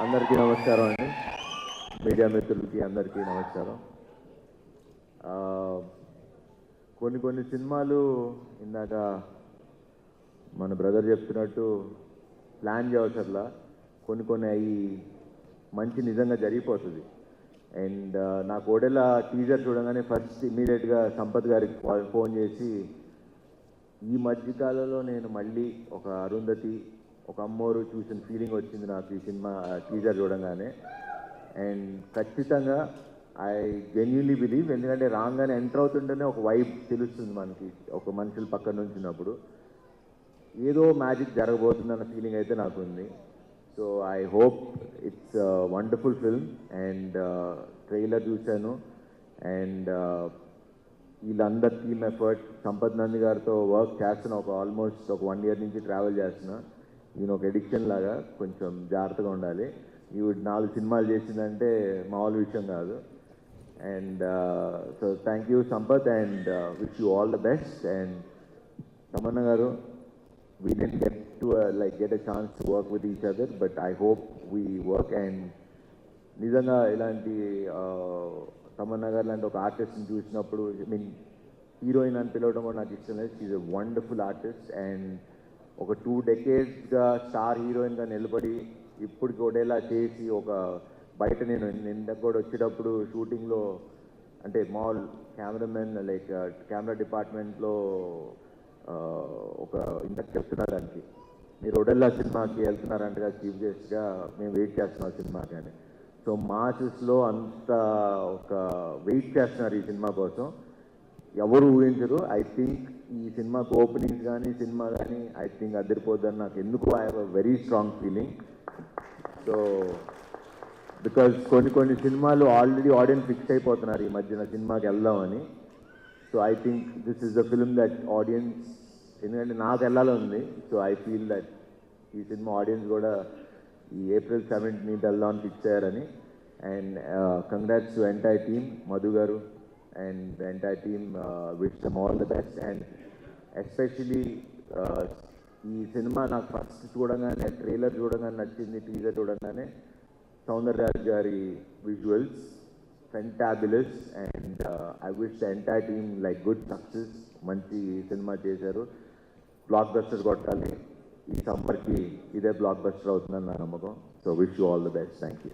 అందరికీ నమస్కారం అండి. మీడియా మిత్రులకి అందరికీ నమస్కారం. కొన్ని సినిమాలు ఇందాక మన బ్రదర్ చెప్తున్నట్టు ప్లాన్ చేయవసరలా, కొన్ని అవి మంచి నిజంగా జరిగిపోతుంది. అండ్ నా కోడెల టీజర్ చూడగానే ఫస్ట్ ఇమీడియట్గా సంపత్ గారికి ఫోన్ చేసి, ఈ మధ్యకాలంలో నేను మళ్ళీ ఒక అరుంధతి, ఒక అమ్మోరు చూసిన ఫీలింగ్ వచ్చింది నాకు ఈ సినిమా టీజర్ చూడంగానే. అండ్ ఖచ్చితంగా ఐ జెన్యున్లీ బిలీవ్, ఎందుకంటే రాగానే ఎంటర్ అవుతుంటేనే ఒక వైబ్ తెలుస్తుంది మనకి, ఒక మనుషులు పక్కన నుంచినప్పుడు ఏదో మ్యాజిక్ జరగబోతుందన్న ఫీలింగ్ అయితే నాకు ఉంది. So I hope it's wonderful film. And trailer చూశాను. అండ్ వీళ్ళందరి టీమ్ ఎఫర్ట్, సంపత్ నంది గారితో వర్క్ చేస్తున్నా, ఆల్మోస్ట్ ఒక 1 year నుంచి ట్రావెల్ చేస్తున్నా. ఈయన ఒక ఎడిక్షన్ లాగా, కొంచెం జాగ్రత్తగా ఉండాలి. ఈవిడ 4 సినిమాలు చేసిందంటే మామూలు విషయం కాదు. And so thank you Sampath, and wish you all the best. And Tamannaah గారు, we didn't get a chance to work with each other, but I hope we work. And నిజంగా ఇలాంటి తమన్నా గారు లాంటి ఒక ఆర్టిస్ట్ని చూసినప్పుడు, హీరోయిన్ అని పిలవడం కూడా నాకు ఇష్టం లేదు. She's a wonderful artist. And ఒక 2 decadesగా స్టార్ హీరోయిన్గా నిలబడి ఇప్పుడు కూడా చేసి, ఒక బయట నేను నిన్న కూడా వచ్చేటప్పుడు షూటింగ్లో, అంటే మాల్ కెమెరామెన్ లైక్ కెమెరా డిపార్ట్మెంట్లో ఒక ఇంత చెప్తున్నారు దానికి, మీరు ఒడెల్లా సినిమాకి వెళ్తున్నారంటగా చీఫ్ గెస్ట్గా, మేము వెయిట్ చేస్తున్నాం సినిమా కానీ. సో మాసెస్లో అంత ఒక వెయిట్ చేస్తున్నారు ఈ సినిమా కోసం, ఎవరు ఊహించరు. ఐ థింక్ ఈ సినిమాకు ఓపెనింగ్స్ కానీ సినిమా కానీ ఐ థింక్ అదిరిపోద్దని నాకు ఎందుకు I have a very strong feeling. So because కొన్ని సినిమాలు ఆల్రెడీ ఆడియన్స్ ఫిక్స్ అయిపోతున్నారు ఈ మధ్యన సినిమాకి వెళ్దామని. So I think this is the film that audience, ఎందుకంటే నాకు వెళ్ళాలని ఉంది. సో ఐ ఫీల్ దట్ ఈ సినిమా ఆడియన్స్ కూడా ఈ April 17th వెళ్దామని ఫిక్స్ అయ్యారని. And congrats to entire team, Madhu గారు and the entire team, wish them all the best. And especially ఈ సినిమా నాకు ఫస్ట్ చూడగానే, ట్రైలర్ చూడగానే నచ్చింది, టీజర్ చూడగానే సౌందర్యరాజ్ గారి visuals fantabulous. And I wish the entire team like good success. మంచి cinema చేశారు, బ్లాక్ బస్టర్ కొట్టాలి. ఈ సమ్మర్కి ఇదే బ్లాక్ బస్టర్ అవుతుందని నా నమ్మకం. So wish you all the best. Thank you.